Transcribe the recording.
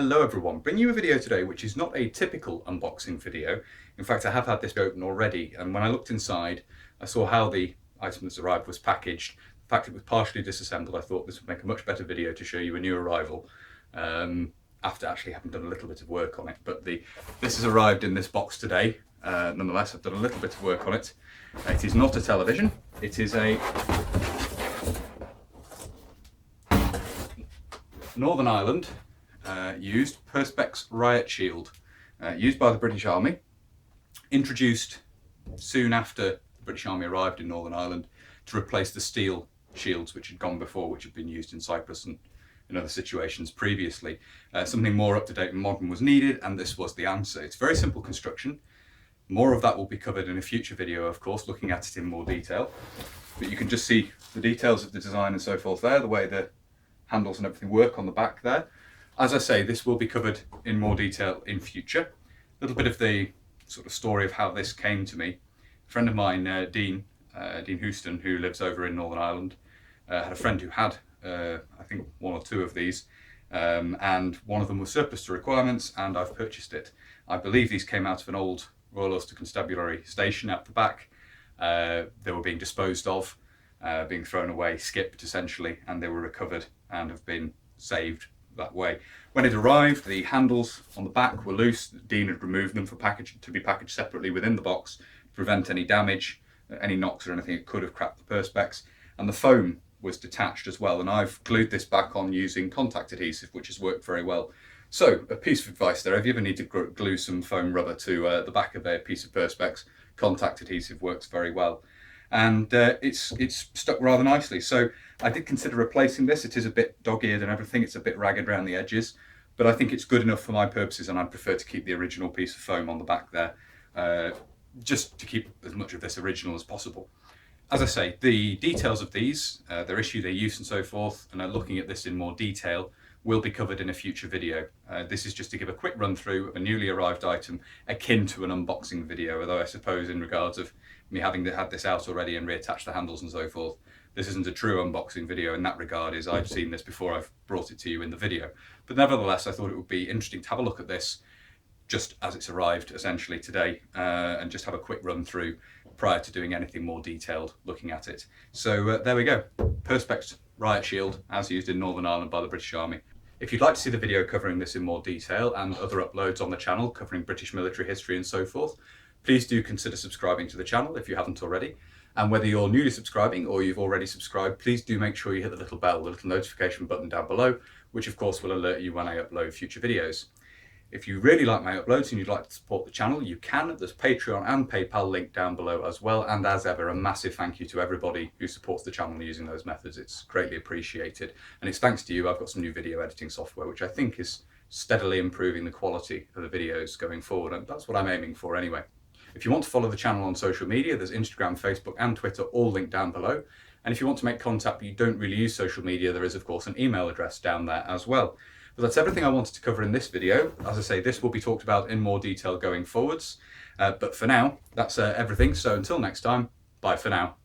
Hello everyone, bringing you a video today which is not a typical unboxing video. In fact, I have had this open already, and when I looked inside I saw how the item that's arrived was packaged. The fact it was partially disassembled, I thought this would make a much better video to show you a new arrival after actually having done a little bit of work on it. But this has arrived in this box today. Nonetheless, I've done a little bit of work on it. It is not a television, it is a Northern Ireland used Perspex riot shield, used by the British Army, introduced soon after the British Army arrived in Northern Ireland to replace the steel shields which had gone before, which had been used in Cyprus and in other situations previously. Something more up to date and modern was needed, and this was the answer. It's very simple construction. More of that will be covered in a future video, of course, looking at it in more detail. But you can just see the details of the design and so forth there, the way the handles and everything work on the back there. As I say, this will be covered in more detail in future. A little bit of the sort of story of how this came to me. A friend of mine, Dean Houston, who lives over in Northern Ireland, had a friend who had, I think, one or two of these, and one of them was surplus to requirements, and I've purchased it. I believe these came out of an old Royal Ulster Constabulary station out the back. They were being disposed of, being thrown away, skipped essentially, and they were recovered and have been saved that way. When it arrived, the handles on the back were loose. Dean had removed them to be packaged separately within the box to prevent any damage, any knocks or anything that could have cracked the Perspex. And the foam was detached as well, and I've glued this back on using contact adhesive, which has worked very well. So, a piece of advice there: if you ever need to glue some foam rubber to the back of a piece of Perspex, contact adhesive works very well. And it's stuck rather nicely. So I did consider replacing this. It is a bit dog-eared and everything, it's a bit ragged around the edges, but I think it's good enough for my purposes, and I'd prefer to keep the original piece of foam on the back there, just to keep as much of this original as possible. As I say, the details of these, their issue, their use and so forth, and looking at this in more detail, will be covered in a future video. This is just to give a quick run through of a newly arrived item akin to an unboxing video, although I suppose in regards of me having had this out already and reattached the handles and so forth, this isn't a true unboxing video in that regard, as I've seen this before I've brought it to you in the video. But nevertheless, I thought it would be interesting to have a look at this just as it's arrived essentially today, and just have a quick run through prior to doing anything more detailed looking at it. So there we go, Perspex riot shield as used in Northern Ireland by the British Army. If you'd like to see the video covering this in more detail and other uploads on the channel covering British military history and so forth, please do consider subscribing to the channel if you haven't already. And whether you're newly subscribing or you've already subscribed, please do make sure you hit the little bell, the little notification button down below, which of course will alert you when I upload future videos. If you really like my uploads and you'd like to support the channel, you can. There's Patreon and PayPal link down below as well. And as ever, a massive thank you to everybody who supports the channel using those methods. It's greatly appreciated. And it's thanks to you I've got some new video editing software, which I think is steadily improving the quality of the videos going forward. And that's what I'm aiming for anyway. If you want to follow the channel on social media, there's Instagram, Facebook and Twitter, all linked down below. And if you want to make contact but you don't really use social media, there is of course an email address down there as well. But that's everything I wanted to cover in this video. As I say, this will be talked about in more detail going forwards. But for now, that's everything. So until next time, bye for now.